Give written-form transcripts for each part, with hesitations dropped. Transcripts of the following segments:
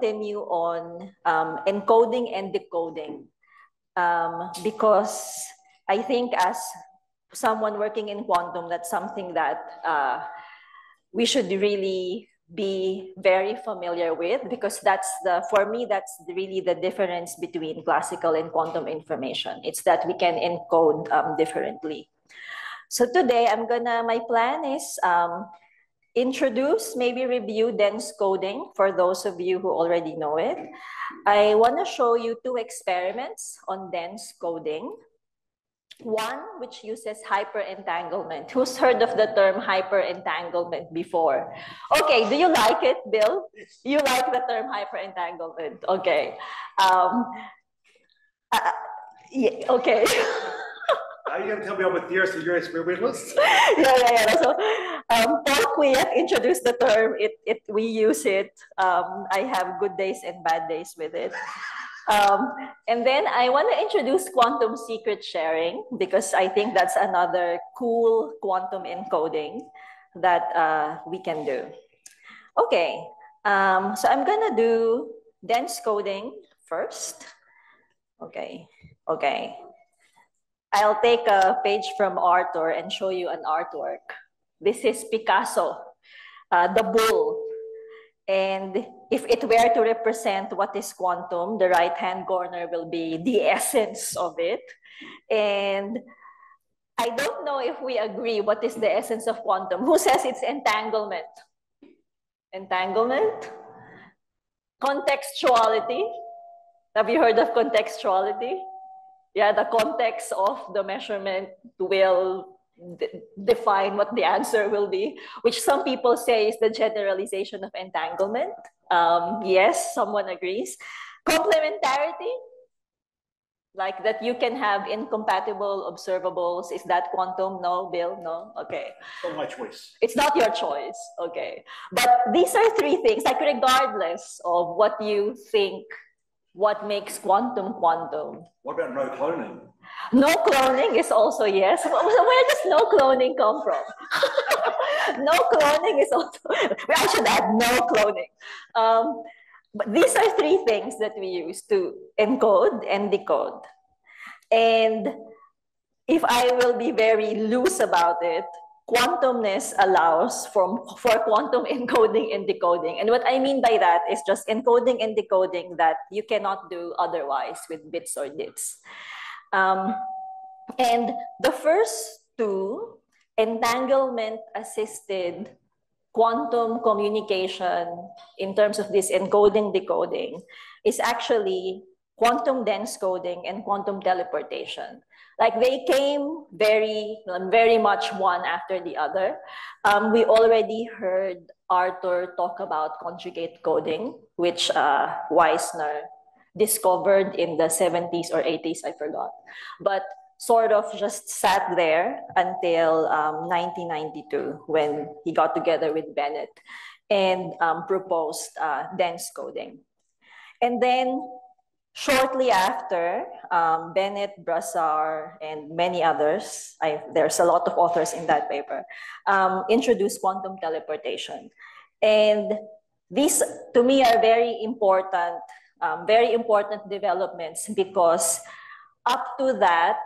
continue on encoding and decoding because I think as someone working in quantum, that's something that we should really be very familiar with, because for me, that's really the difference between classical and quantum information. It's that we can encode differently. So today my plan is introduce, maybe review dense coding for those of you who already know it. I want to show you 2 experiments on dense coding. One which uses hyperentanglement. Who's heard of the term hyperentanglement before? Okay, do you like it, Bill? You like the term hyperentanglement? Okay. Yeah, okay. Are you going to tell me I'm a theorist and you're an experimentalist? Yeah. So, Paul Kwiat introduced the term. We use it. I have good days and bad days with it. And then I want to introduce quantum secret sharing, because I think that's another cool quantum encoding that we can do. Okay, so I'm gonna do dense coding first. Okay. I'll take a page from Arthur and show you an artwork. This is Picasso, the bull. And if it were to represent what is quantum, the right-hand corner will be the essence of it. And I don't know if we agree what is the essence of quantum. Who says it's entanglement? Entanglement? Contextuality? Have you heard of contextuality? Yeah, the context of the measurement will define what the answer will be, which some people say is the generalization of entanglement. Yes, someone agrees. Complementarity, like that you can have incompatible observables. Is that quantum? No, Bill? No? Okay. It's not my choice. It's not your choice. Okay. But these are 3 things, like regardless of what you think, what makes quantum quantum. What about no cloning? No cloning is also yes. Where does no cloning come from? No cloning is also, I should add no cloning. But these are 3 things that we use to encode and decode. And if I will be very loose about it, quantumness allows for quantum encoding and decoding. And what I mean by that is just encoding and decoding that you cannot do otherwise with bits or dits. And the first 2, entanglement-assisted quantum communication in terms of this encoding, decoding, is actually quantum dense coding and quantum teleportation. Like they came very much one after the other. We already heard Arthur talk about conjugate coding, which Weisner discovered in the 70s or 80s, I forgot. But sort of just sat there until 1992 when he got together with Bennett and proposed dense coding. And then shortly after, Bennett, Brassard, and many others, there's a lot of authors in that paper, introduced quantum teleportation. And these, to me, are very important developments, because up to that,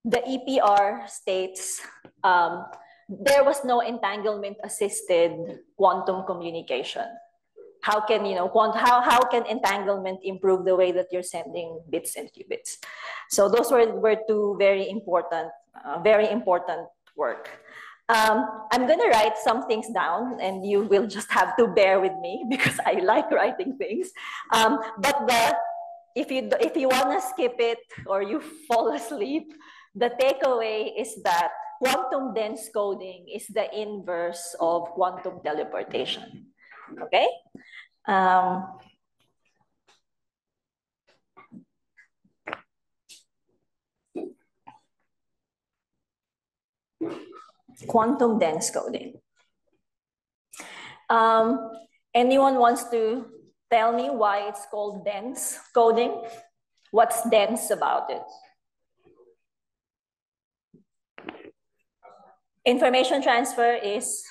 the EPR states there was no entanglement-assisted quantum communication. How can how can entanglement improve the way that you're sending bits and qubits? So those were 2 very important work. I'm gonna write some things down, and you will just have to bear with me because I like writing things. But if you wanna skip it or you fall asleep, the takeaway is that quantum dense coding is the inverse of quantum teleportation. Okay. Quantum dense coding. Anyone wants to tell me why it's called dense coding? What's dense about it? Information transfer is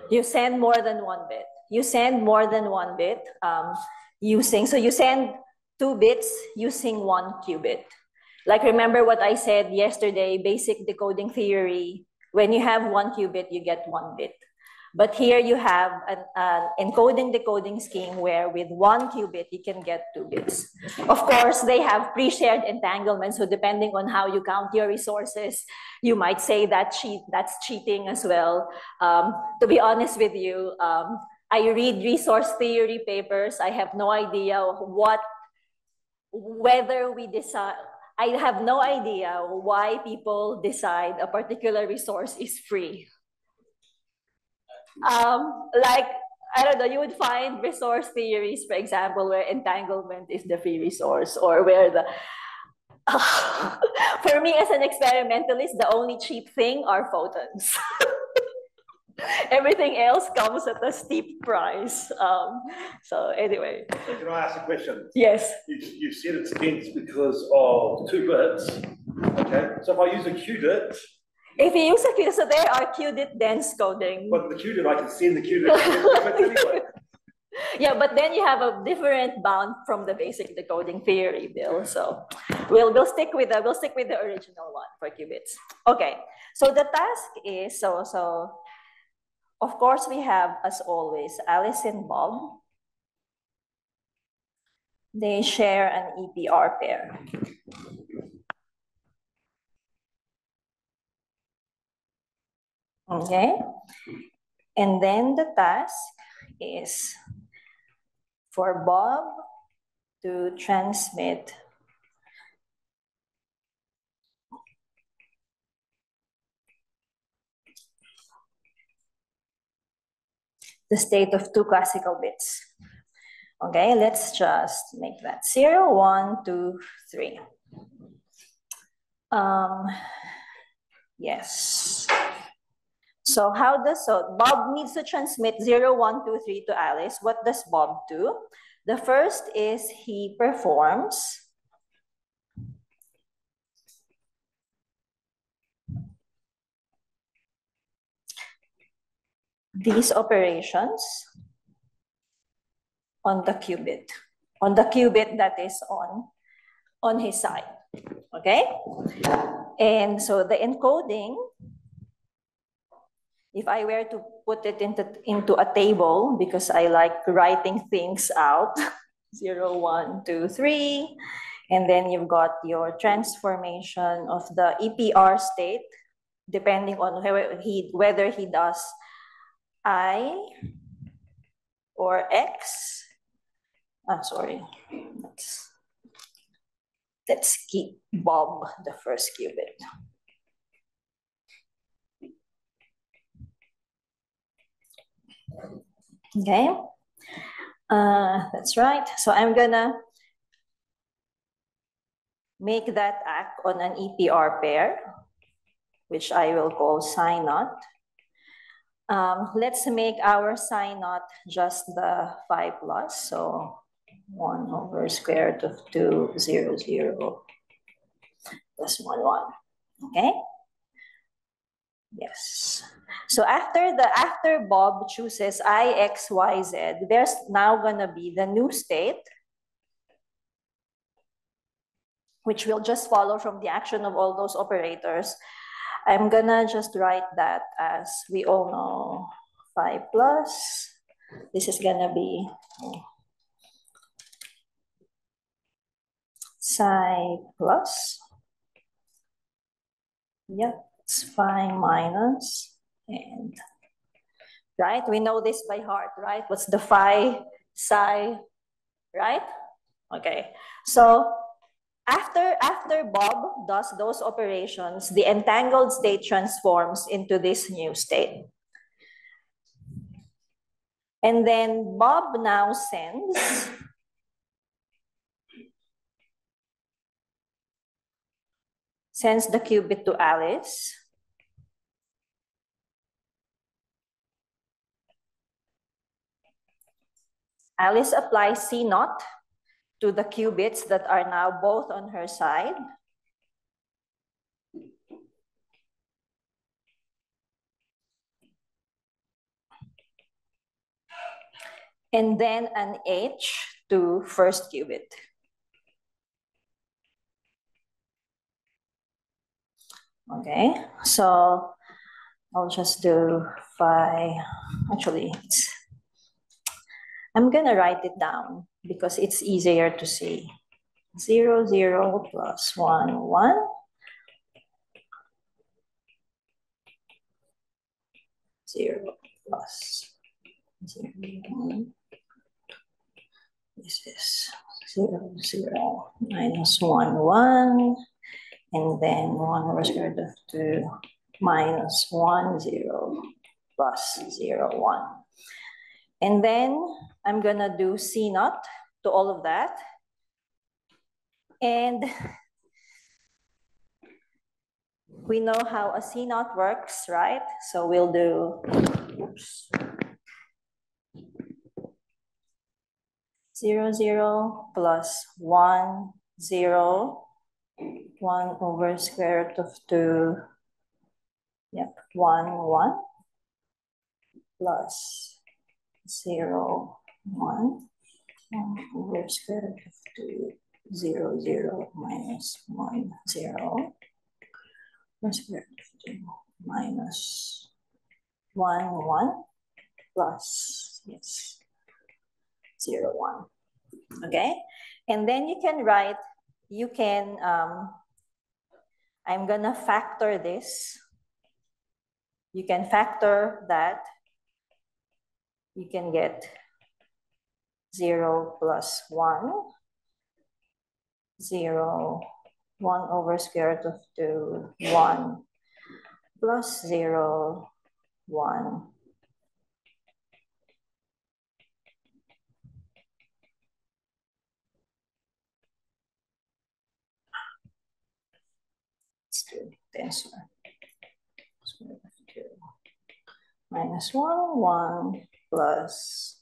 You send more than one bit. You send more than one bit so you send 2 bits using 1 qubit. Like remember what I said yesterday, basic decoding theory, when you have 1 qubit, you get 1 bit. But here you have an encoding decoding scheme where with 1 qubit, you can get 2 bits. Of course, they have pre-shared entanglement. So depending on how you count your resources, you might say that's cheating as well. To be honest with you, I read resource theory papers. I have no idea whether we decide, I have no idea why people decide a particular resource is free. Like, I don't know, you would find resource theories, for example, where entanglement is the free resource, or where the for me as an experimentalist, the only cheap thing are photons. Everything else comes at a steep price. So anyway. So can I ask a question? Yes. You said it's dense because of 2 bits. Okay. So if I use a qubit. If you use a qubit, so there are qubit dense coding. But the qubit, I can send the qubit anyway. Yeah, but then you have a different bound from the basic decoding theory, Bill. So we'll stick with the original one for qubits. Okay. So the task is so of course we have, as always, Alice and Bob. They share an EPR pair. Okay. And then the task is for Bob to transmit the state of 2 classical bits. Okay, let's just make that 0, 1, 2, 3. Yes. So Bob needs to transmit 0, 1, 2, 3 to Alice. What does Bob do? The first is he performs these operations on the qubit that is on his side. Okay? And so the encoding, if I were to put it into a table, because I like writing things out, 0, 1, 2, 3, and then you've got your transformation of the EPR state, depending on whether he does I or X. I'm sorry. Let's keep Bob the first qubit. Okay, that's right. So I'm gonna make that act on an EPR pair, which I will call psi naught. Let's make our psi naught just the 5+. So 1 over square root of 2, 0, 0, plus 1, 1. Okay? Yes. So after Bob chooses I, X, Y, Z, there's now gonna be the new state, which will just follow from the action of all those operators. I'm gonna just write that as, we all know, 5+. This is gonna be psi plus. Yep, it's phi minus. And right, we know this by heart, right? What's the phi, psi, right? Okay, so after Bob does those operations, the entangled state transforms into this new state. And then Bob now sends the qubit to Alice. Alice applies C naught to the qubits that are now both on her side. and then an H to first qubit. Okay, so I'll just do phi, actually, I'm gonna write it down because it's easier to see. 0, 0 plus 1, 1. 0 plus 0, 1. This is 0, 0 minus 1, 1. And then 1 over square root of 2 minus 1, 0 plus 0, 1. And then I'm gonna do C naught to all of that. And we know how a C naught works, right? So we'll do, oops, 0, 0 plus 1, 0, 1 over square root of 2, yep, 1, 1, plus 0, 1, 1 over square root of 2, 0, 0 minus 1, 0, plus square root of 2 minus 1, 1, plus, yes, 0, 1. Okay, and then you can write, you can, I'm gonna factor this. You can factor that. You can get 0 plus 1, 0, 1 over square root of 2, 1, plus 0, 1. Let's do tensor. Square root of 2 minus 1, 1 plus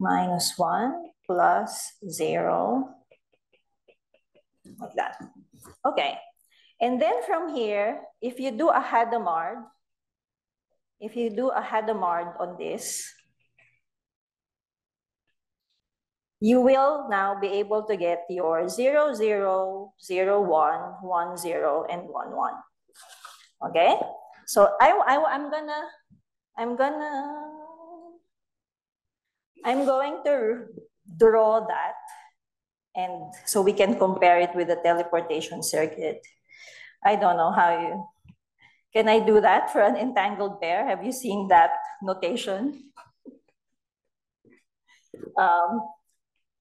minus 1 plus 0, like that. Okay, and then from here, if you do a Hadamard, on this, you will now be able to get your 0, 0, 0, 1, 1, 0, and 1, 1. Okay, so I'm going to draw that, and so we can compare it with the teleportation circuit. I don't know how you, can I do that for an entangled pair? Have you seen that notation?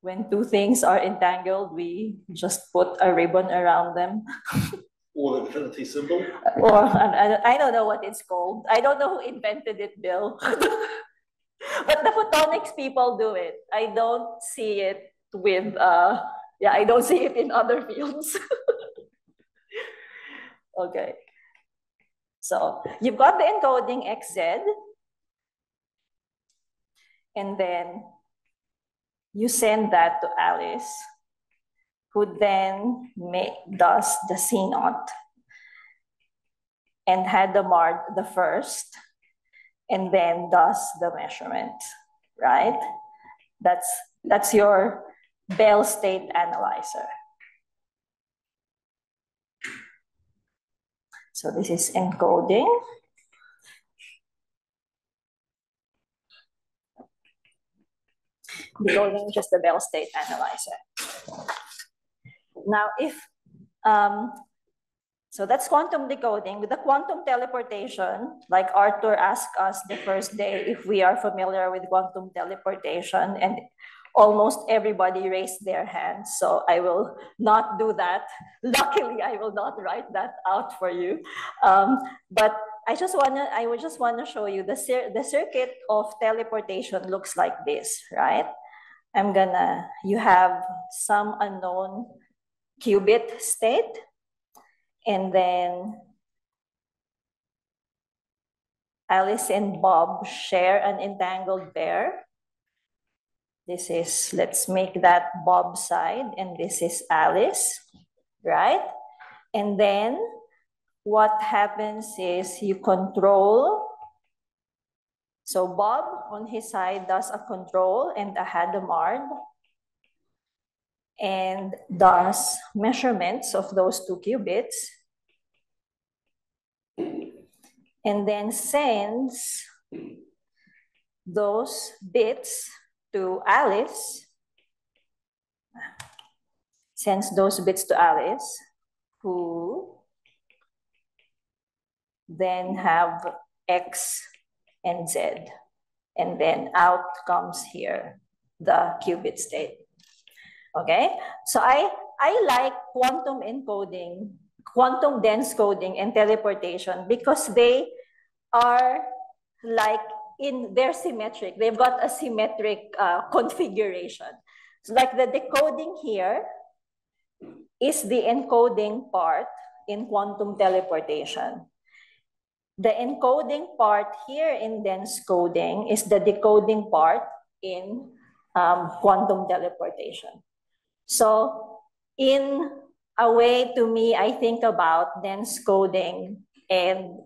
When two things are entangled, we just put a ribbon around them. Or the infinity symbol. Or I don't know what it's called. I don't know who invented it, Bill. But the photonics people do it. I don't see it with, I don't see it in other fields. Okay. So you've got the encoding XZ, and then you send that to Alice, who then does the C naught and Hadamard the first, and then does the measurement, right? That's your Bell state analyzer. So this is encoding. Decoding just the Bell state analyzer. Now, so that's quantum decoding. With the quantum teleportation, like Arthur asked us the first day if we are familiar with quantum teleportation, and almost everybody raised their hands. So I will not do that. Luckily, I will not write that out for you. But I would just wanna show you the circuit of teleportation looks like this, right? You have some unknown qubit state, and then Alice and Bob share an entangled pair. This is, let's make that Bob's side, and this is Alice, right? And then what happens is you control. So Bob on his side does a control and a Hadamard and does measurements of those 2 qubits and then sends those bits to Alice, who then have X and Z. And then out comes here the qubit state. Okay, so I like quantum encoding, quantum dense coding, and teleportation because they are like they're symmetric. They've got a symmetric configuration. So like the decoding here is the encoding part in quantum teleportation. The encoding part here in dense coding is the decoding part in quantum teleportation. So in a way, to me, I think about dense coding and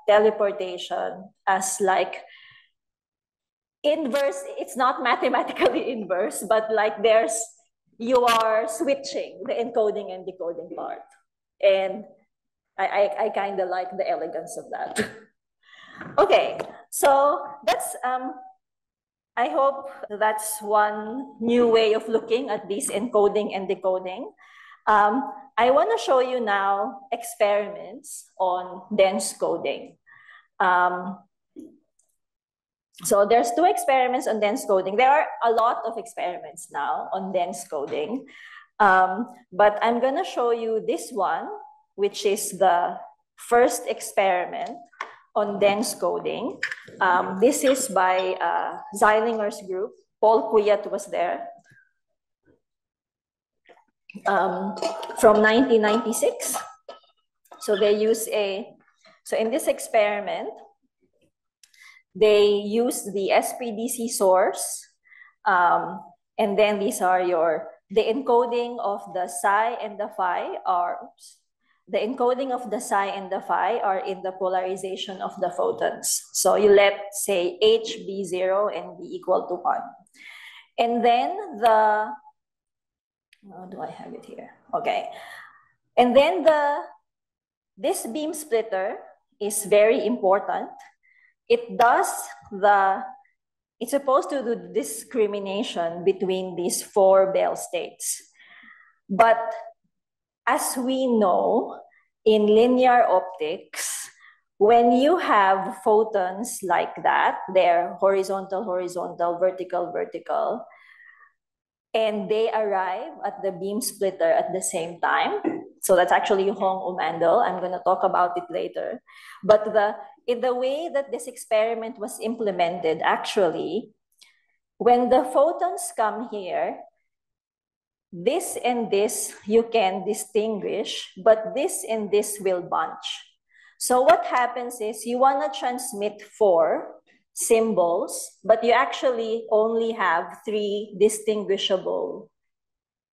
teleportation as like inverse. It's not mathematically inverse, but like you are switching the encoding and decoding part. And I kind of like the elegance of that. Okay, so that's, I hope that's one new way of looking at this encoding and decoding. I want to show you now experiments on dense coding. So there's 2 experiments on dense coding. There are a lot of experiments now on dense coding, but I'm going to show you this one, which is the first experiment on dense coding. This is by Zeilinger's group. Paul Kuyat was there from 1996. So they use so in this experiment, they use the SPDC source, and then these are the encoding of the psi and the phi the encoding of the psi and the phi are in the polarization of the photons. So you let, say, H be 0 and be equal to 1. And then how do I have it here? Okay. And then this beam splitter is very important. It's supposed to do discrimination between these 4 Bell states. But as we know, in linear optics, when you have photons like that, they're horizontal, horizontal, vertical, vertical, and they arrive at the beam splitter at the same time. So that's actually Hong-Umandl. I'm going to talk about it later. But in the way that this experiment was implemented, actually, when the photons come here, this and this you can distinguish, but this and this will bunch. So what happens is you want to transmit 4 symbols, but you actually only have 3 distinguishable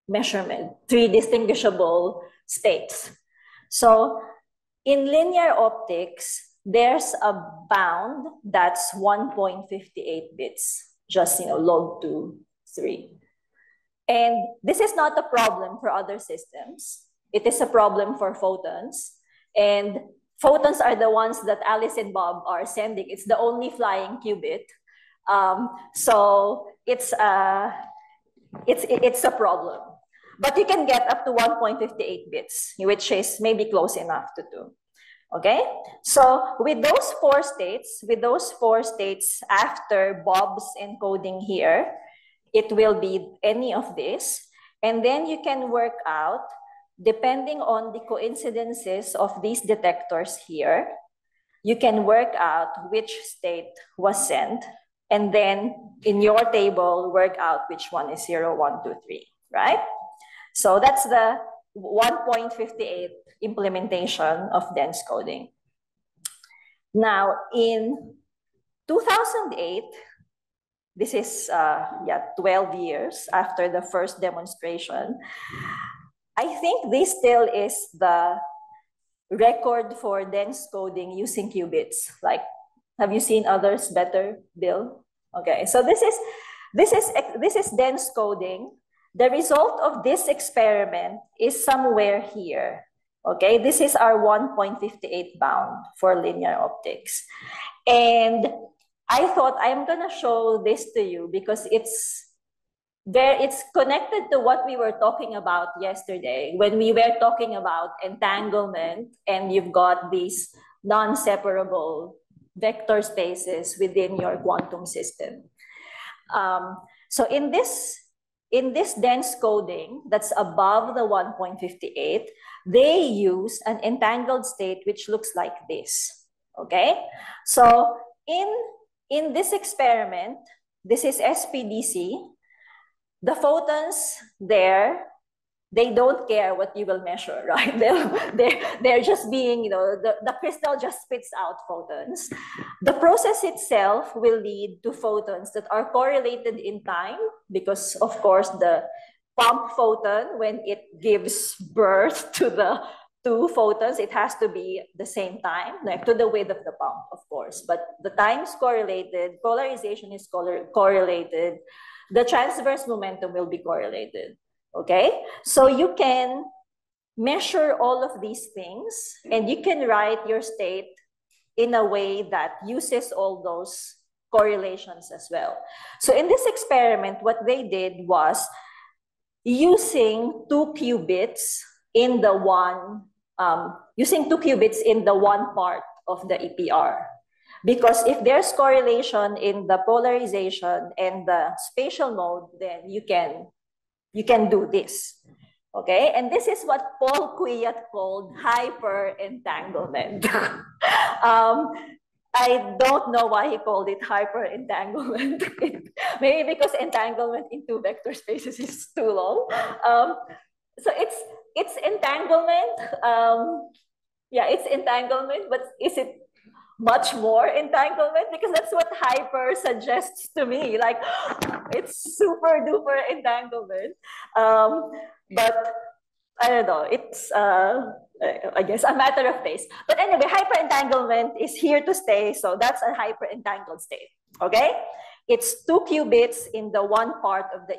measurements, 3 distinguishable states. So in linear optics, there's a bound that's 1.58 bits, just log 2, 3. And this is not a problem for other systems. It is a problem for photons. And photons are the ones that Alice and Bob are sending. It's the only flying qubit. So it's a problem. But you can get up to 1.58 bits, which is maybe close enough to 2. Okay? So with those 4 states after Bob's encoding here, it will be any of this. And then you can work out, depending on the coincidences of these detectors here, you can work out which state was sent. And then in your table, work out which one is 0, 1, 2, 3, right? So that's the 1.58 implementation of dense coding. Now, in 2008, this is 12 years after the first demonstration, I think this still is the record for dense coding using qubits. Like, have you seen others better, Bill? Okay, so this is dense coding. The result of this experiment is somewhere here. Okay, this is our 1.58 bound for linear optics. And I thought I'm gonna show this to you because it's connected to what we were talking about yesterday when we were talking about entanglement, and you've got these non-separable vector spaces within your quantum system. So in this dense coding that's above the 1.58, they use an entangled state which looks like this. Okay, so in this experiment, this is SPDC. The photons there, they don't care what you will measure, right? They're just being, you know, the crystal just spits out photons. The process itself will lead to photons that are correlated in time because, of course, the pump photon, when it gives birth to the two photons, it has to be the same time, like to the width of the pump, of course. But the time is correlated, polarization is correlated, the transverse momentum will be correlated, okay? So you can measure all of these things and you can write your state in a way that uses all those correlations as well. So in this experiment, what they did was using two qubits in the one part of the EPR. Because if there's correlation in the polarization and the spatial mode, then you can do this, okay? And this is what Paul Kwiat called hyperentanglement. I don't know why he called it hyperentanglement. Maybe because entanglement in two vector spaces is too long. So it's entanglement. Yeah, it's entanglement, but is it much more entanglement? Because that's what hyper suggests to me. Like, it's super duper entanglement. But I don't know, it's I guess a matter of taste. But anyway, hyperentanglement is here to stay, so that's a hyperentangled state, okay? It's two qubits in the one part of the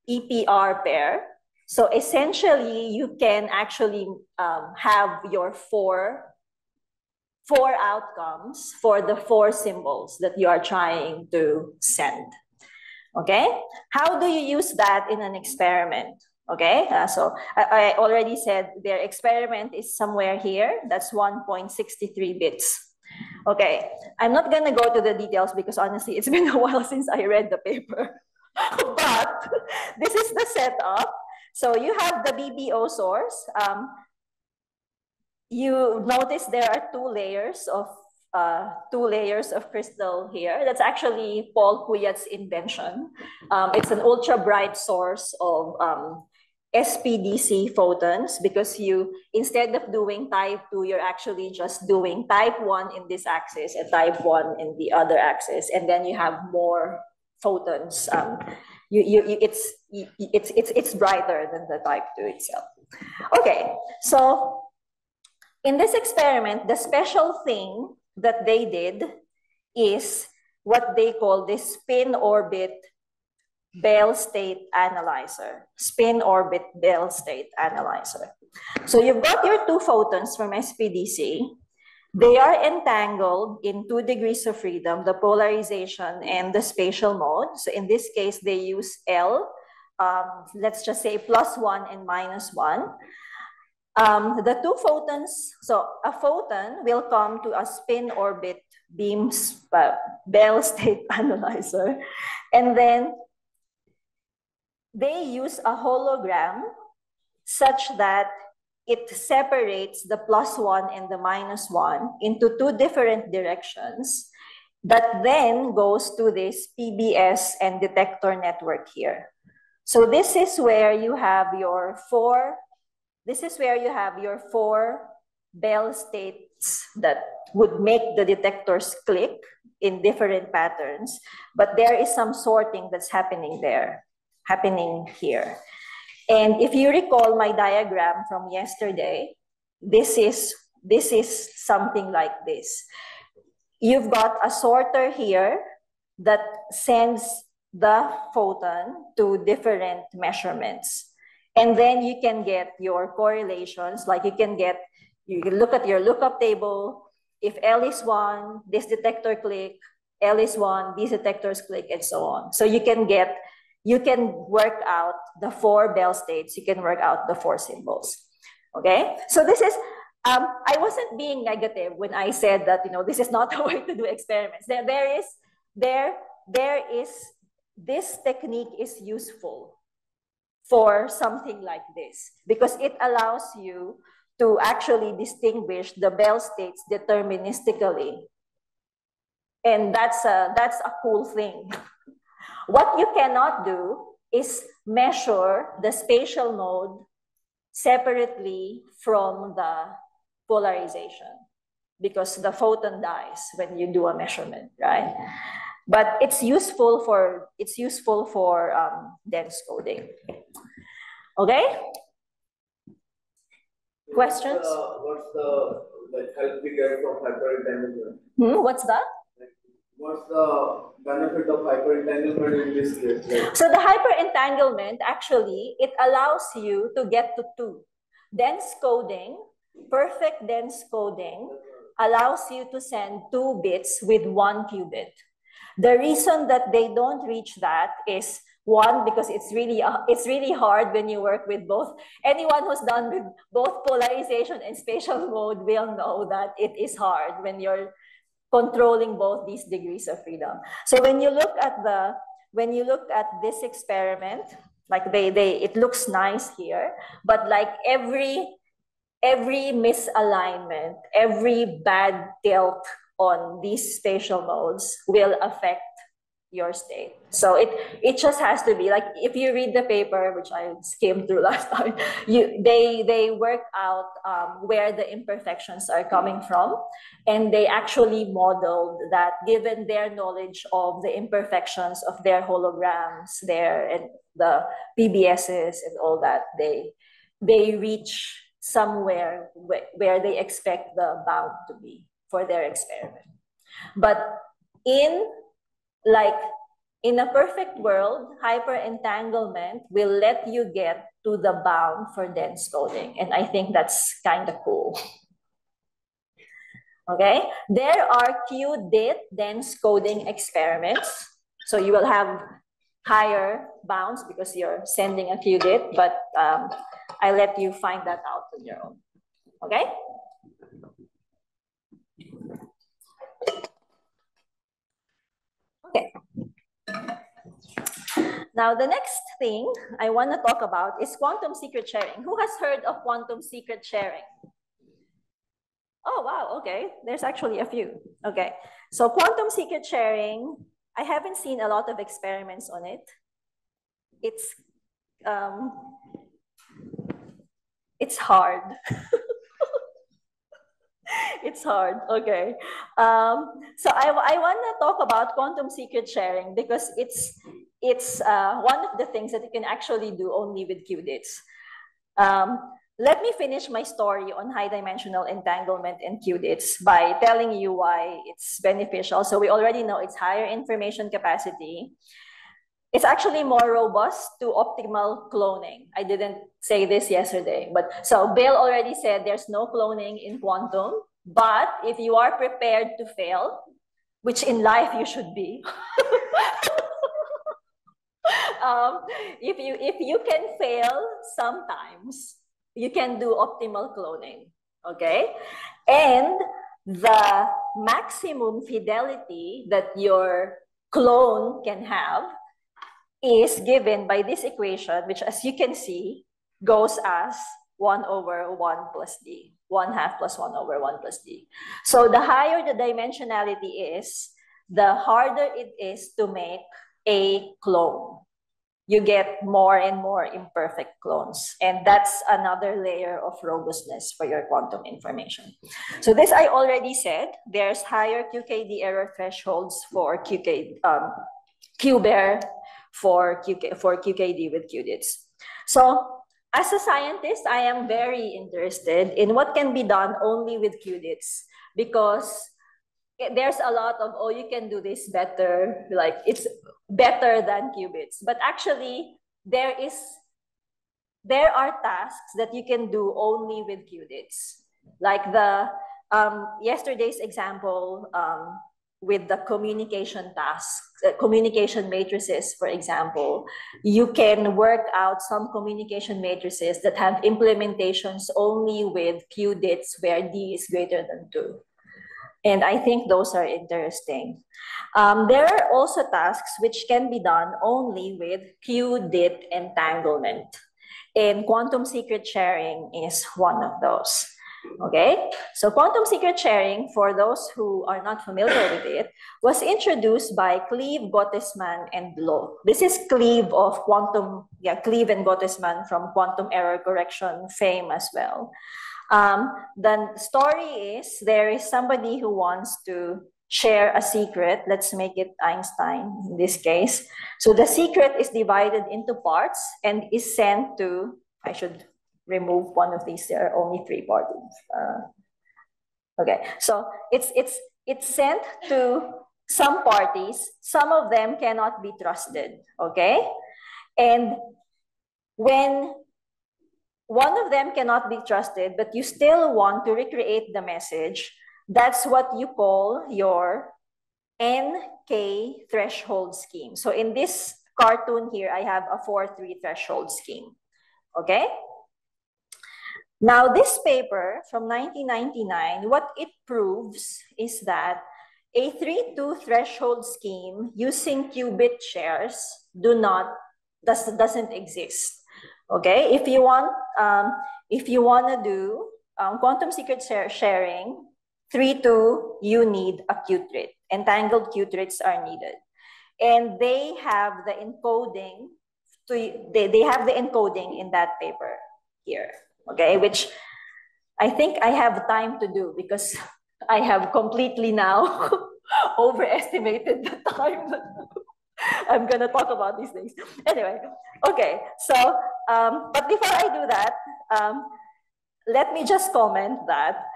EPR pair. So essentially, you can actually have your four outcomes for the four symbols that you are trying to send, okay? How do you use that in an experiment? Okay, so I already said their experiment is somewhere here. That's 1.63 bits. Okay, I'm not gonna go to the details because honestly, it's been a while since I read the paper. But this is the setup. So you have the BBO source. You notice there are two layers of crystal here. That's actually Paul Kwiat's invention. It's an ultra bright source of SPDC photons because instead of doing type 2, you're actually just doing type 1 in this axis and type 1 in the other axis, and then you have more photons. It's brighter than the type 2 itself. Okay, so in this experiment, the special thing that they did is what they call this spin orbit Bell state analyzer. Spin orbit Bell state analyzer. So you've got your two photons from SPDC. They are entangled in 2 degrees of freedom, the polarization and the spatial mode. So in this case, they use L, let's just say +1 and -1. The two photons, so a photon will come to a spin orbit Bell state analyzer, and then they use a hologram such that it separates the +1 and the -1 into 2 different directions that then goes to this PBS and detector network here. So this is where you have your four Bell states that would make the detectors click in different patterns, but there is some sorting that's happening here. And if you recall my diagram from yesterday, this is something like this. You've got a sorter here that sends the photon to different measurements. And then you can get your correlations, like you can look at your lookup table. If L is 1, this detector click, L is 1, these detectors click, and so on. So you can work out the 4 Bell states, you can work out the 4 symbols. Okay, so this is, I wasn't being negative when I said that, this is not a way to do experiments. This technique is useful for something like this because it allows you to actually distinguish the Bell states deterministically. And that's a cool thing. What you cannot do is measure the spatial mode separately from the polarization because the photon dies when you do a measurement, right? But it's useful for dense coding. Okay? Questions? What's the help we get from hyperentanglement? What's that? What's the benefit of hyperentanglement in this case? So the hyperentanglement, actually, it allows you to get to 2. Dense coding, perfect dense coding, allows you to send 2 bits with 1 qubit. The reason that they don't reach that is, one, because it's really hard when you work with both. Anyone who's done with both polarization and spatial mode will know that it is hard when you're controlling both these degrees of freedom. So when you look at this experiment, like it looks nice here, but like every misalignment, every bad tilt on these spatial modes will affect your state. So it just has to be like, if you read the paper, which I skimmed through last time, they work out where the imperfections are coming from, and they actually modeled that given their knowledge of the imperfections of their holograms, and the PBSs and all that, they reach somewhere where they expect the bound to be for their experiment. But in a perfect world, hyperentanglement will let you get to the bound for dense coding. And I think that's kind of cool. Okay, there are QDIT dense coding experiments. So you will have higher bounds because you're sending a QDIT, but I let you find that out on your own. Okay? Okay. Now, the next thing I want to talk about is quantum secret sharing. Who has heard of quantum secret sharing? Oh, wow, okay. There's actually a few. Okay, so quantum secret sharing, I haven't seen a lot of experiments on it. It's hard. It's hard, okay. So I want to talk about quantum secret sharing because it's one of the things that you can actually do only with QDITs. Let me finish my story on high dimensional entanglement and QDITs by telling you why it's beneficial. So we already know it's higher information capacity. It's actually more robust to optimal cloning. I didn't say this yesterday, but so Bill already said there's no cloning in quantum, but if you are prepared to fail, which in life you should be, if you can fail sometimes, you can do optimal cloning, okay? And the maximum fidelity that your clone can have is given by this equation, which as you can see, goes as 1 over 1 plus d, 1/2 plus 1 over 1 plus d. So the higher the dimensionality is, the harder it is to make a clone. You get more and more imperfect clones. And that's another layer of robustness for your quantum information. So this I already said, there's higher QKD error thresholds for QBARE for QKD with QDITs. So as a scientist, I am very interested in what can be done only with qubits, because there's a lot of, oh, you can do this better, like it's better than qubits. But actually, there are tasks that you can do only with qubits. Like the yesterday's example with the communication tasks, communication matrices, for example, you can work out some communication matrices that have implementations only with qubits where D is greater than 2. And I think those are interesting. There are also tasks which can be done only with qubit entanglement. And quantum secret sharing is one of those. Okay, so quantum secret sharing, for those who are not familiar with it, was introduced by Cleve, Gottesman, and Lowe. This is Cleve of quantum, Cleve and Gottesman from quantum error correction fame as well. The story is there is somebody who wants to share a secret. Let's make it Einstein in this case. So the secret is divided into parts and is sent to, I should remove one of these, there are only 3 parties. Okay, so it's sent to some parties. Some of them cannot be trusted, okay? And when one of them cannot be trusted, but you still want to recreate the message, that's what you call your NK threshold scheme. So in this cartoon here, I have a 4-3 threshold scheme, okay? Now this paper from 1999, what it proves is that a 3-2 threshold scheme using qubit shares doesn't exist. Okay, if you want to do quantum secret sharing 3-2, you need a qubit. Entangled qubits are needed, and they have the encoding. They have the encoding in that paper here. Okay, which I think I have time to do because I have completely now overestimated the time. I'm gonna talk about these things. Anyway, okay, so, but before I do that, let me just comment that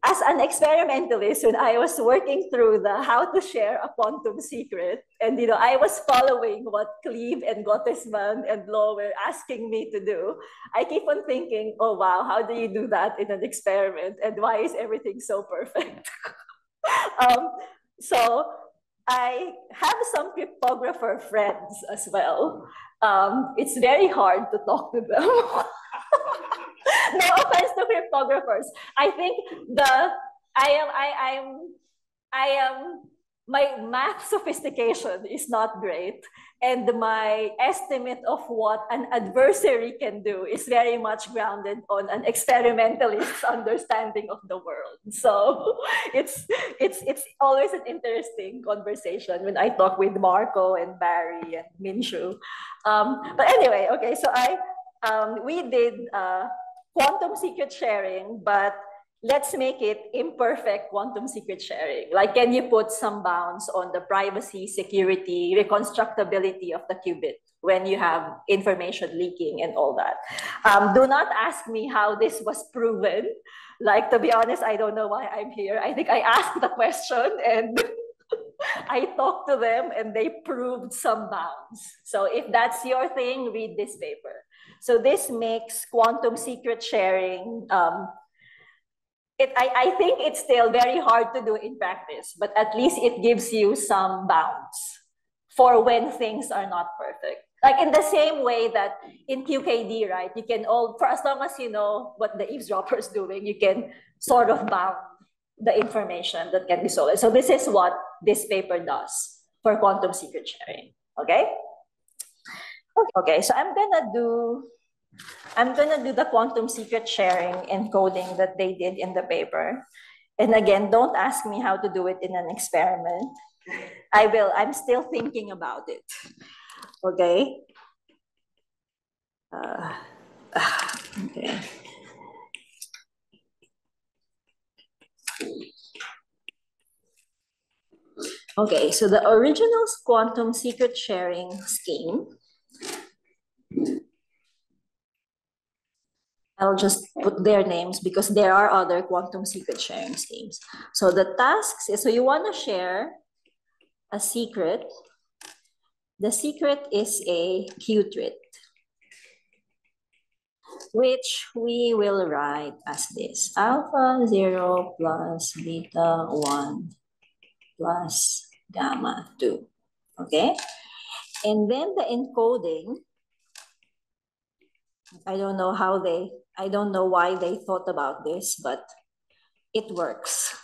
as an experimentalist, when I was working through the how to share a quantum secret, and I was following what Cleve and Gottesman and Lowe were asking me to do, I keep on thinking, oh wow, how do you do that in an experiment? And why is everything so perfect? So I have some cryptographer friends as well. It's very hard to talk to them. No offense to cryptographers. I think my math sophistication is not great, and my estimate of what an adversary can do is very much grounded on an experimentalist's understanding of the world. So it's always an interesting conversation when I talk with Marco and Barry and Minshu. But anyway, okay, so we did quantum secret sharing, but let's make it imperfect quantum secret sharing. Like, can you put some bounds on the privacy, security, reconstructability of the qubit when you have information leaking and all that? Do not ask me how this was proven. Like, to be honest, I don't know why I'm here. I think I asked the question and I talked to them and they proved some bounds. So if that's your thing, read this paper. So this makes quantum secret sharing, I think it's still very hard to do in practice, but at least it gives you some bounds for when things are not perfect. Like in the same way that in QKD, right, you can for as long as you know what the eavesdropper is doing, you can sort of bound the information that can be stolen. So this is what this paper does for quantum secret sharing, okay? Okay, so I'm gonna do the quantum secret sharing encoding that they did in the paper. And again, don't ask me how to do it in an experiment. I'm still thinking about it, okay? Okay. Okay, so the original quantum secret sharing scheme I'll just put their names because there are other quantum secret sharing schemes. So the tasks is, so you want to share a secret. The secret is a Qubit, which we will write as this: alpha 0 plus beta 1 plus gamma 2. Okay? And then the encoding, I don't know why they thought about this, but it works.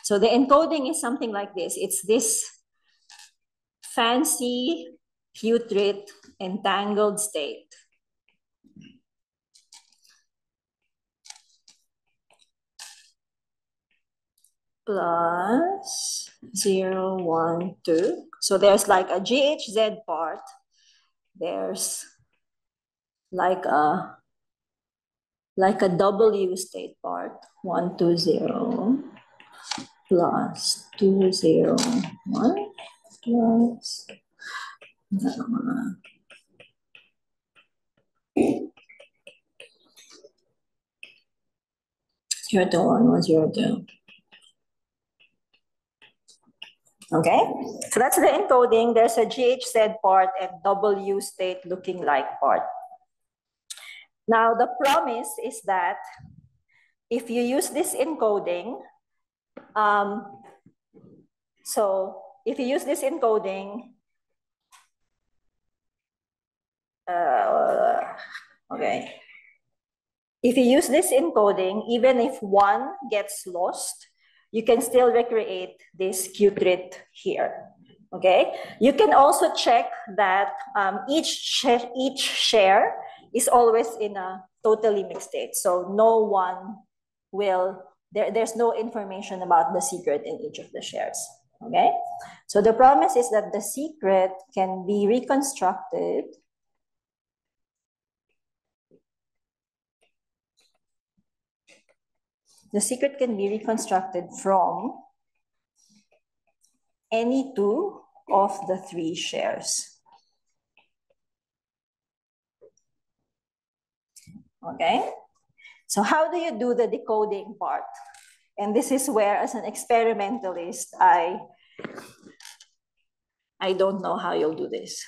So the encoding is something like this. It's this fancy Qubit entangled state. Plus 0, 1, 2. So there's like a GHZ part. There's like a W state part. 1, 2, 0 plus 2, 0, 1 plus 0 to 1, 1, 0 2. Okay, so that's the encoding. There's a GHZ part and W state looking like part. Now, the promise is that if you use this encoding, okay. If you use this encoding, even if one gets lost, you can still recreate this Qubit here. Okay. You can also check that each share is always in a totally mixed state. So no one will, there's no information about the secret in each of the shares. Okay. So the promise is that the secret can be reconstructed from any two of the three shares. Okay, so how do you do the decoding part? And this is where, as an experimentalist, I don't know how you'll do this.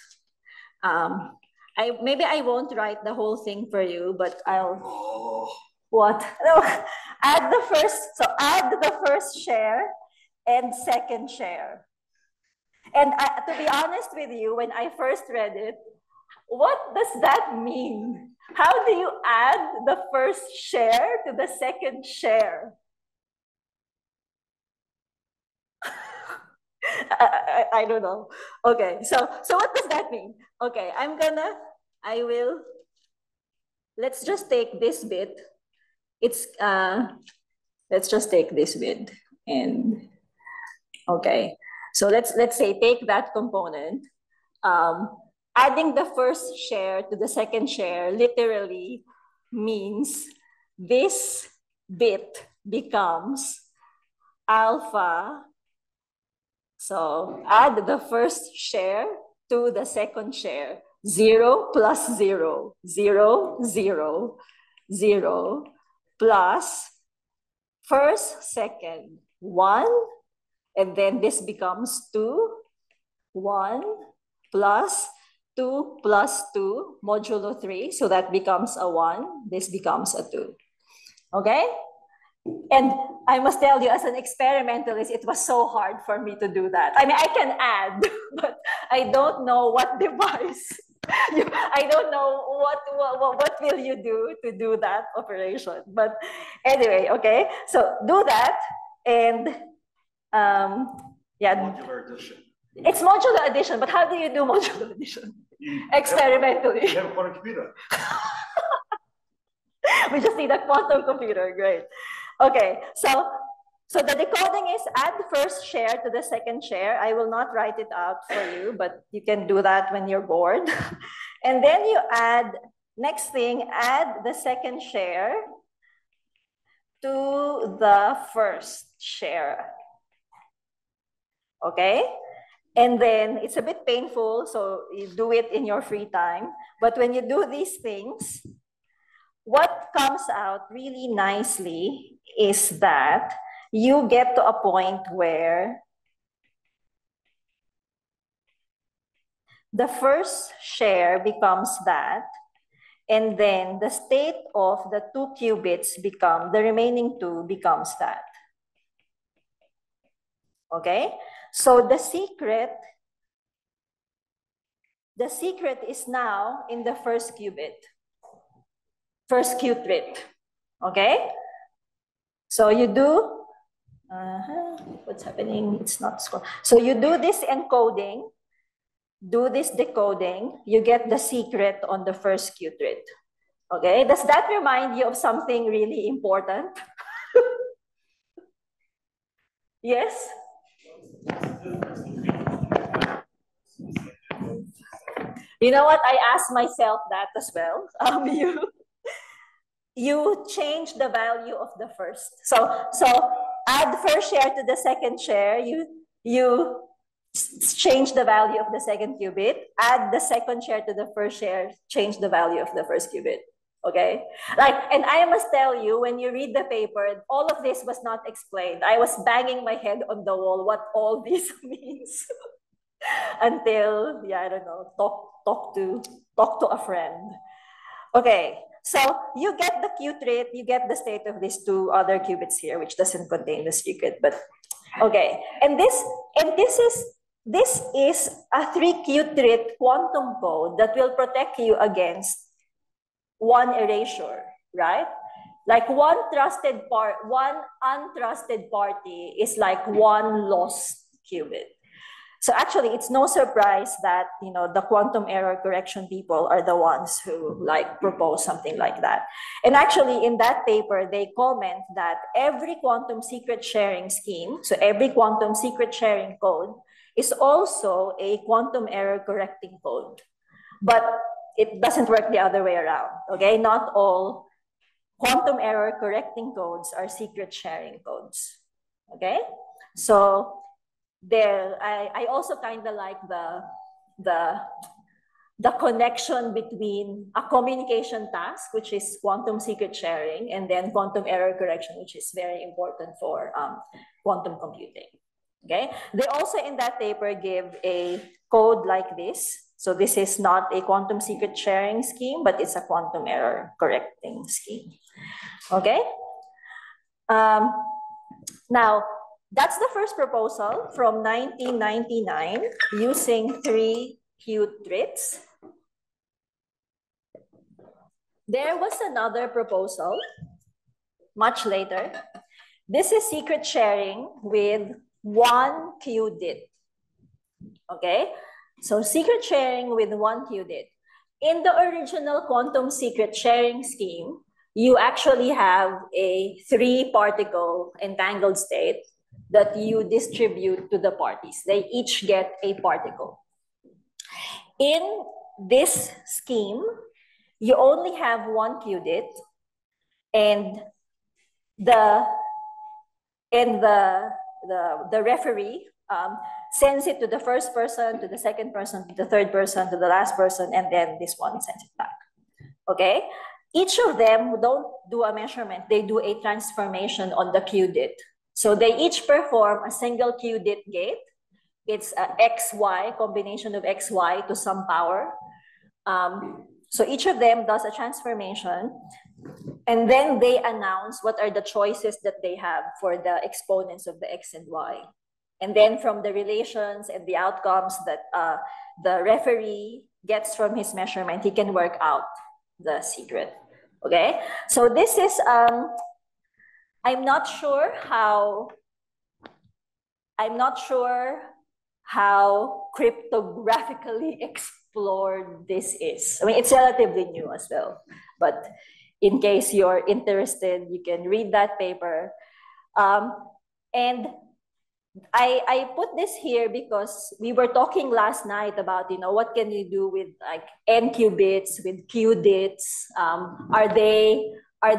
Maybe I won't write the whole thing for you, but I'll what? No, add the first share and second share. And to be honest with you, when I first read it, what does that mean? How do you add the first share to the second share? I don't know. Okay, so what does that mean? Okay, let's just take this bit. Let's just take this bit and, okay. So let's say take that component. Adding the first share to the second share literally means this bit becomes alpha. So add the first share to the second share. 0 plus 0, 0, 0, 0 plus first, second, 1, and then this becomes 2, 1 plus 2 plus 2 modulo 3, so that becomes a 1, this becomes a 2. Okay? And I must tell you, as an experimentalist, it was so hard for me to do that. I mean, I can add, but I don't know what device. I don't know what will you do to do that operation. But anyway, okay. So do that, and yeah. Modular addition. It's modular addition, but how do you do modular addition? Experimentally. You have a quantum computer. We just need a quantum computer. Great. Okay, so the decoding is add first share to the second share. I will not write it out for you, but you can do that when you're bored. And then you add, next thing, add the second share to the first share. Okay? And then it's a bit painful, so you do it in your free time. But when you do these things, what comes out really nicely is that you get to a point where the first share becomes that, and then the state of the 2 qubits the remaining 2 becomes that. Okay? So the secret is now in the first qubit, first qubit. Okay? So you do, what's happening? It's not scroll. So you do this encoding, do this decoding, you get the secret on the first qubit. Okay? Does that remind you of something really important? Yes? You know what? I asked myself that as well. You change the value of the first. So add first share to the second share. You change the value of the second qubit. Add the second share to the first share. Change the value of the first qubit. Okay, and I must tell you, when you read the paper, all of this was not explained. I was banging my head on the wall what all this means until, yeah, I don't know, talk to a friend. Okay, so you get the qubit, you get the state of these 2 other qubits here, which doesn't contain the secret, but okay. And this is a 3 qubit quantum code that will protect you against one erasure, right? Like one untrusted party is like one lost qubit. So actually, it's no surprise that, you know, the quantum error correction people are the ones who propose something like that. And actually, in that paper, they comment that every quantum secret sharing scheme, so every quantum secret sharing code, is also a quantum error correcting code. But it doesn't work the other way around, okay? Not all quantum error correcting codes are secret sharing codes, okay? So I also kind of like the connection between a communication task, which is quantum secret sharing, and then quantum error correction, which is very important for quantum computing, okay? They also in that paper give a code like this. So this is not a quantum secret sharing scheme, but it's a quantum error correcting scheme, okay? Now, that's the first proposal from 1999 using 3 qubits. There was another proposal much later. This is secret sharing with 1 qubit, okay? So secret sharing with 1 qubit. In the original quantum secret sharing scheme, you actually have a 3-particle entangled state that you distribute to the parties. They each get a particle. In this scheme, you only have 1 qubit, and the referee sends it to the first person, to the second person, to the third person, to the last person, and then this one sends it back. Okay? Each of them don't do a measurement, they do a transformation on the qubit. So they each perform a single qubit gate. It's a XY, combination of XY to some power. So each of them does a transformation, and then they announce what are the choices that they have for the exponents of the X and Y. And then from the relations and the outcomes that the referee gets from his measurement, he can work out the secret, okay? So this is, I'm not sure how cryptographically explored this is. I mean, it's relatively new as well, but in case you're interested, you can read that paper. And I put this here because we were talking last night about, you know, what can you do with like n qubits, with qubits? Are they, I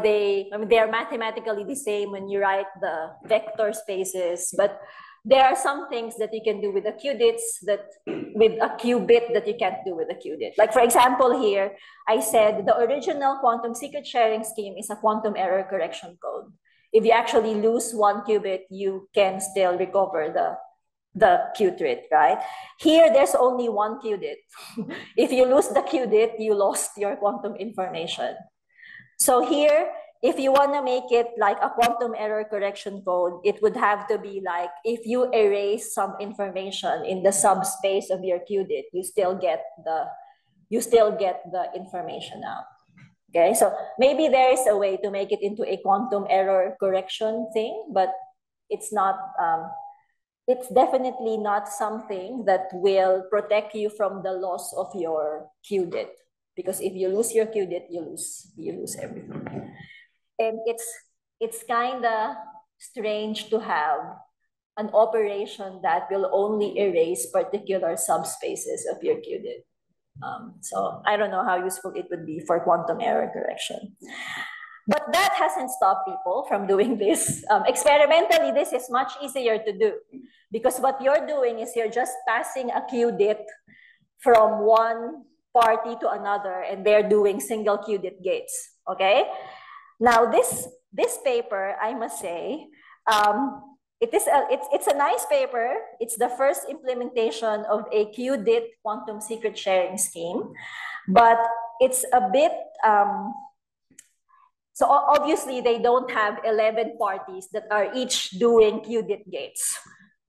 mean, they are mathematically the same when you write the vector spaces, but there are some things that you can do with the qubits that with a qubit that you can't do with a qubit. Like for example here, I said the original quantum secret sharing scheme is a quantum error correction code. If you actually lose one qubit, you can still recover the qubit, right? Here, there's only one qubit. If you lose the qubit, you lost your quantum information. So here, if you want to make it like a quantum error correction code, it would have to be like if you erase some information in the subspace of your qubit, you still get the information out. Okay, so maybe there is a way to make it into a quantum error correction thing, but it's not. It's definitely not something that will protect you from the loss of your qubit, because if you lose your qubit, you lose everything. And it's kind of strange to have an operation that will only erase particular subspaces of your qubit. So I don't know how useful it would be for quantum error correction. But that hasn't stopped people from doing this. Experimentally, this is much easier to do, because what you're doing is you're just passing a qubit from one party to another, and they're doing single qubit gates, okay? Now, this paper, I must say, it's a nice paper. It's the first implementation of a qubit quantum secret sharing scheme, but it's a bit, so obviously they don't have 11 parties that are each doing qubit gates,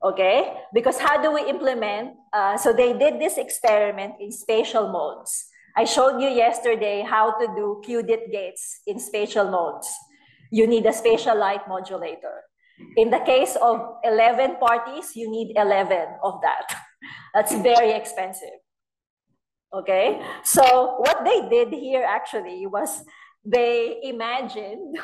okay? Because how do we implement? So they did this experiment in spatial modes. I showed you yesterday how to do qubit gates in spatial modes. You need a spatial light modulator. In the case of 11 parties, you need 11 of that. That's very expensive, okay? So what they did here actually was they imagined,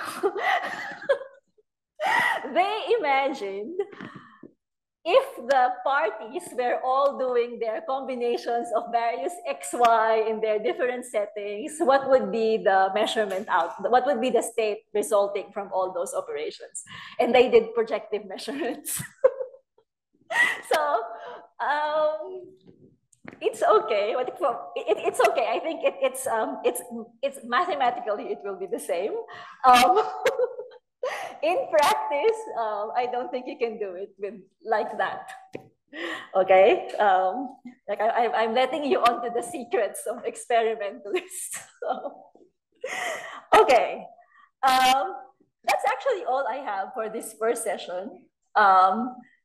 if the parties were all doing their combinations of various XY in their different settings, what would be the measurement out? What would be the state resulting from all those operations? And they did projective measurements. So it's okay. It's okay. I think it's mathematically it will be the same. In practice, I don't think you can do it with like that. Okay, like I'm letting you onto the secrets of experimentalists. Okay, that's actually all I have for this first session.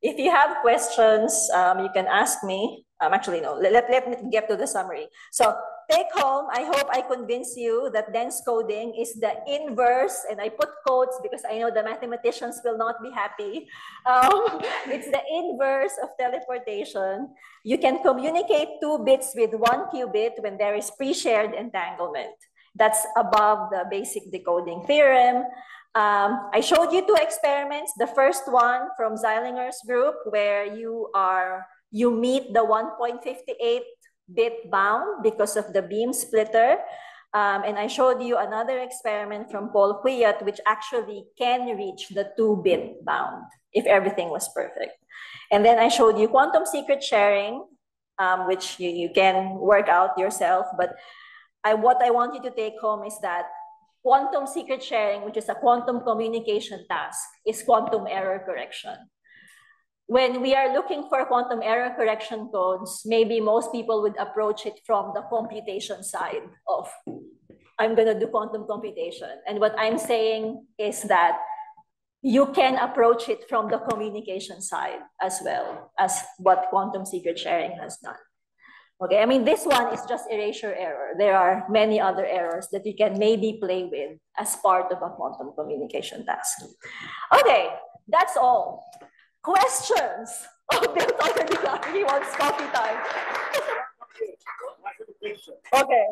If you have questions, you can ask me. Actually, no, let me get to the summary. So take home, I hope I convince you that dense coding is the inverse, and I put quotes because I know the mathematicians will not be happy. It's the inverse of teleportation. You can communicate 2 bits with 1 qubit when there is pre-shared entanglement. That's above the basic decoding theorem. I showed you 2 experiments. The first one from Zeilinger's group, where you meet the 1.58 bit bound because of the beam splitter. And I showed you another experiment from Paul Kwiat, which actually can reach the 2-bit bound if everything was perfect. And then I showed you quantum secret sharing, which you can work out yourself. But what I want you to take home is that quantum secret sharing, which is a quantum communication task, is quantum error correction. When we are looking for quantum error correction codes, maybe most people would approach it from the computation side of, I'm going to do quantum computation. And what I'm saying is that you can approach it from the communication side as well as what quantum secret sharing has done. Okay, I mean, this one is just erasure error. There are many other errors that you can maybe play with as part of a quantum communication task. Okay, that's all. Questions? Oh, Bill's already got, he wants coffee time. Okay.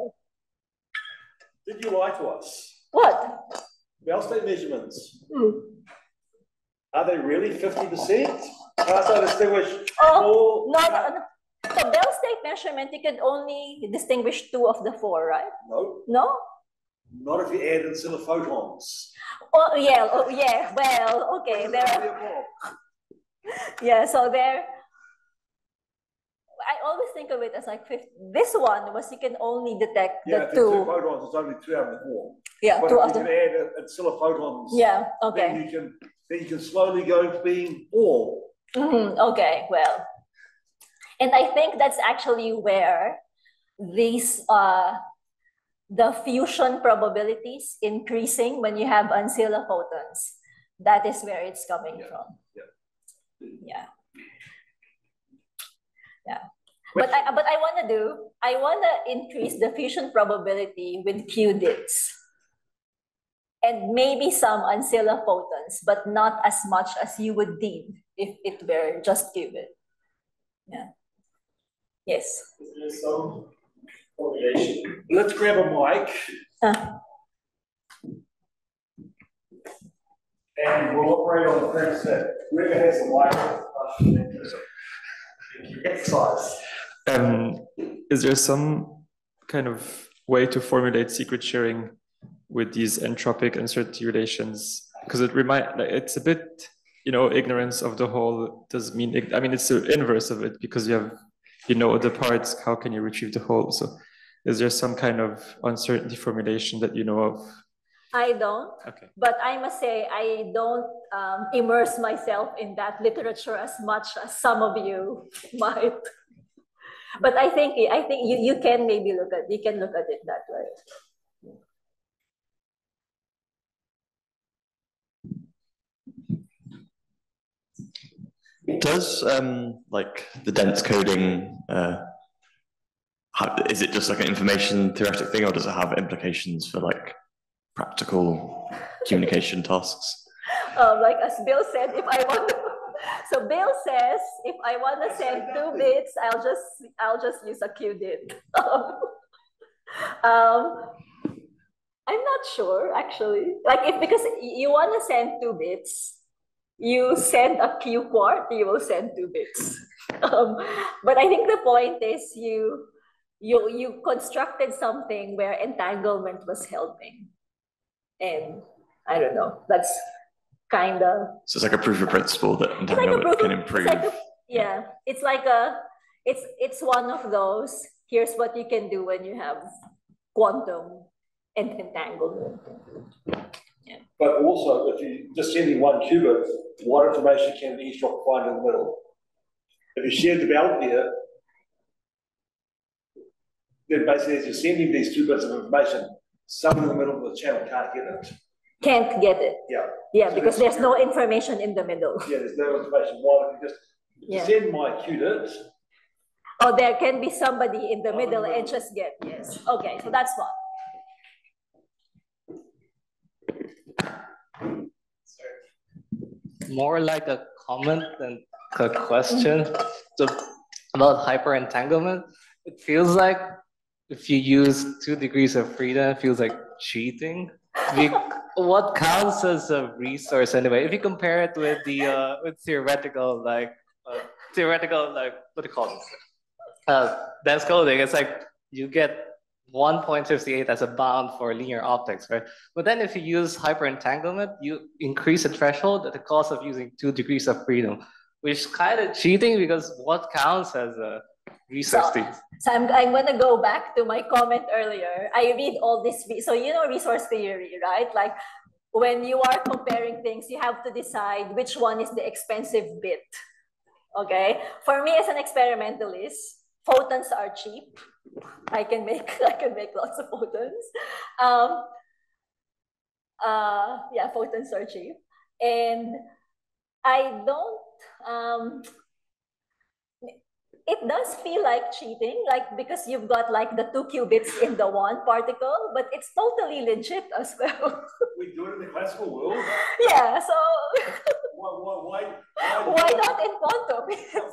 Did you lie to us? What? Bell state measurements. Are they really 50%? So distinguish. Oh, no. So Bell state measurement, you can only distinguish 2 of the 4, right? No. No? Not if you add in some photons. Oh, yeah. Well, okay. There are. Yeah, so there, I always think of it as like this one was you can only detect Yeah, the if there's two. two photons, it's only 2 out of 4. Yeah, But two if out you of. can add ancilla photons, Yeah, then okay. you can slowly go to being all. Okay, well. And I think that's actually where these the fusion probabilities increasing when you have ancilla photons. That is where it's coming from. Yeah. But I want to increase the fusion probability with qubits. And maybe some ancilla photons, but not as much as you would need if it were just qubit. Yeah. Yes. Is there some formulation? Let's grab a mic. And we'll operate on the premise that whoever has a mic exercise. Is there some kind of way to formulate secret sharing with these entropic uncertainty relations? Because it's a bit, ignorance of the whole does mean, I mean, it's the inverse of it because you know the parts, how can you retrieve the whole? So is there some kind of uncertainty formulation that you know of? I don't, okay. But I must say I don't immerse myself in that literature as much as some of you might. But I think you can maybe look at it that way. Does like the dense coding is it just like an information theoretic thing, or does it have implications for like practical communication tasks? Like as Bill said, so Bill says if I want to send 2 bits, I'll just use a qubit. I'm not sure actually. Like because you want to send 2 bits, you send a Q quart, you will send 2 bits. But I think the point is you constructed something where entanglement was helping. And I don't know, that's kind of. So it's like a proof of principle that entanglement can improve. It's like it's one of those, here's what you can do when you have quantum and entanglement. Yeah. But also, if you just sending 1 qubit, what information can the eavesdropper find in the middle? If you share the belt here, then basically as you're sending these 2 bits of information, someone in the middle of the channel can't get it. Can't get it. Yeah. Yeah, So because there's no information in the middle. Yeah, there's no information. Why don't you just send my qubit? Oh, there can be somebody in the middle and just get, yes. Okay, so that's one. More like a comment than a question. So about hyperentanglement, it feels like if you use 2 degrees of freedom, it feels like cheating. What counts as a resource anyway? If you compare it with the with theoretical what do you call it? Dense coding, it's like you get 1.58 as a bound for linear optics, right? But then if you use hyperentanglement, you increase the threshold at the cost of using 2 degrees of freedom, which is kind of cheating because what counts as a resource? So I'm going to go back to my comment earlier. I read all this, so resource theory, right? Like when you are comparing things, you have to decide which one is the expensive bit, okay? For me as an experimentalist, photons are cheap. I can make lots of photons. Photons are cheap, and I don't. It does feel like cheating, like because you've got like the 2 qubits in the 1 particle, but it's totally legit as well. We do it in the classical world. Yeah, so why not in quantum?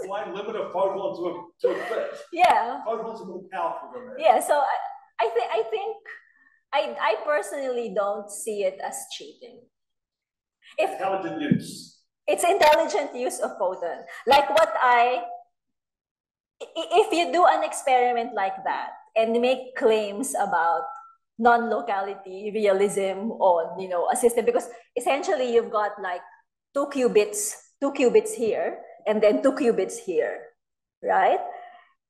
Why limit a photon to a bit? Yeah. Photons are more powerful than that. Yeah, so I personally don't see it as cheating. Intelligent use. It's intelligent use of photon. Like if you do an experiment like that and make claims about non-locality realism on a system, because essentially you've got like 2 qubits 2 qubits here and then 2 qubits here, right?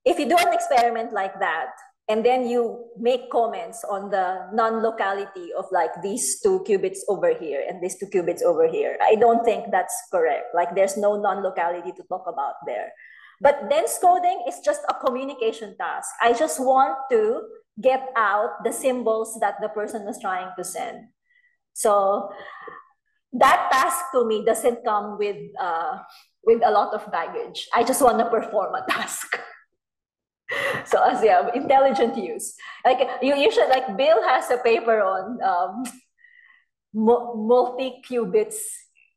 If you do an experiment like that, and then you make comments on the non-locality of like these 2 qubits over here and these 2 qubits over here, I don't think that's correct. Like there's no non-locality to talk about there. But dense coding is just a communication task. I just want to get out the symbols that the person was trying to send. So that task to me doesn't come with a lot of baggage. I just want to perform a task. So as intelligent use, like you should, like Bill has a paper on multi-qubits,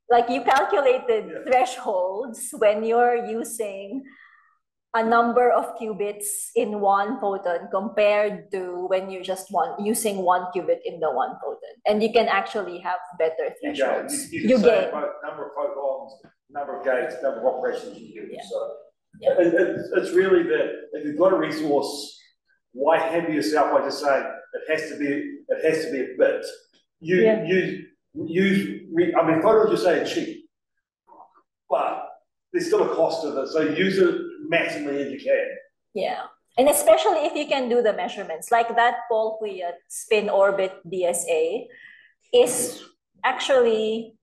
like you calculated thresholds when you're using a number of qubits in one photon compared to when you just using 1 qubit in the 1 photon, and you can actually have better thresholds. You gain both number of photons, number of gates, number of operations you do. Yeah. So it's really that if you've got a resource, why hamper yourself by just saying it has to be a bit. I mean, photons you say are cheap, but there's still a cost of it. So use it maximally as you can. Yeah, and especially if you can do the measurements, like that Paul Kwiat spin orbit DSA is actually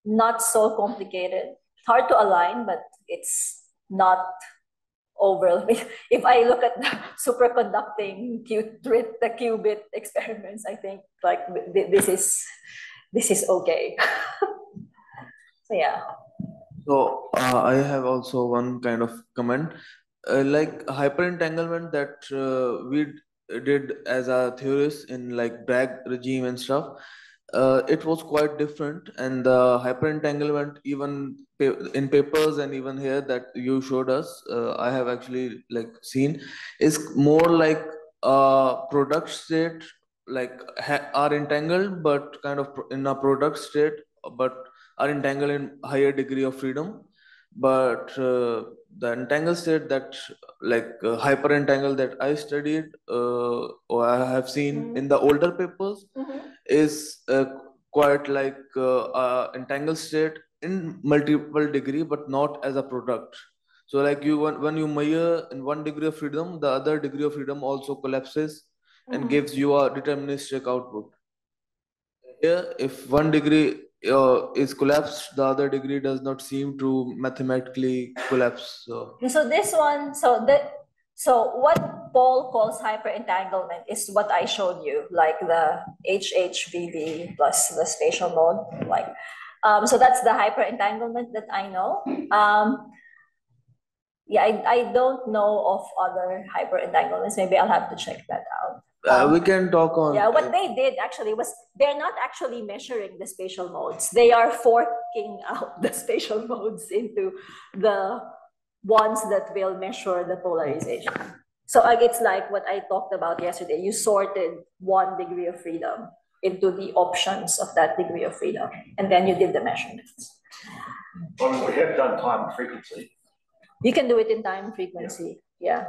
not so complicated. It's hard to align, but it's not overwhelming. If I look at the superconducting the qubit experiments, I think like this is okay. So yeah. So I have also one kind of comment, like hyperentanglement that we did as a theorist in like Bragg regime and stuff. It was quite different, and the hyperentanglement, even in papers and even here that you showed us, I have actually like seen, is more like a product state, like are entangled, but kind of in a product state, but are entangled in higher degree of freedom. But the entangled state that like hyper entangled that I studied or I have seen in the older papers is quite like entangled state in multiple degree, but not as a product. So like when you measure in 1 degree of freedom, the other degree of freedom also collapses and gives you a deterministic output. Here, if 1 degree is collapsed, the other degree does not seem to mathematically collapse. So this one, so what Paul calls hyperentanglement is what I showed you, like the HHVV plus the spatial mode, like so that's the hyperentanglement that I know. Yeah, I don't know of other hyperentanglements. Maybe I'll have to check that out. we can talk on. Yeah, what they did actually was they're not actually measuring the spatial modes. They are forking out the spatial modes into the ones that will measure the polarization. So it's like what I talked about yesterday. You sorted 1 degree of freedom into the options of that degree of freedom, and then you did the measurements. Well, we have done time and frequency. You can do it in time frequency. Yeah,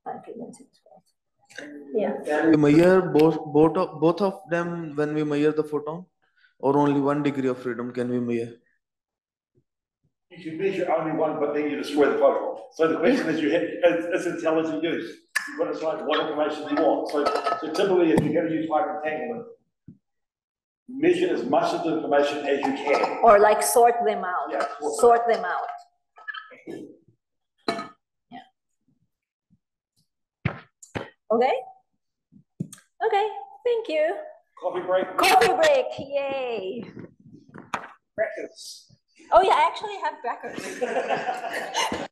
time frequency as well. Yeah. Can we measure both of them when we measure the photon, or only 1 degree of freedom can we measure? You can measure only one, but then you destroy the photon. So the question is, it's intelligent use. You've got to decide what information you want. So typically, if you're going to use hyperentanglement, measure as much of the information as you can. Or like sort them out. Yeah, sort them out. Yeah. Okay. Okay. Thank you. Coffee break. Coffee break. Yay. Practice. Oh yeah, I actually have crackers.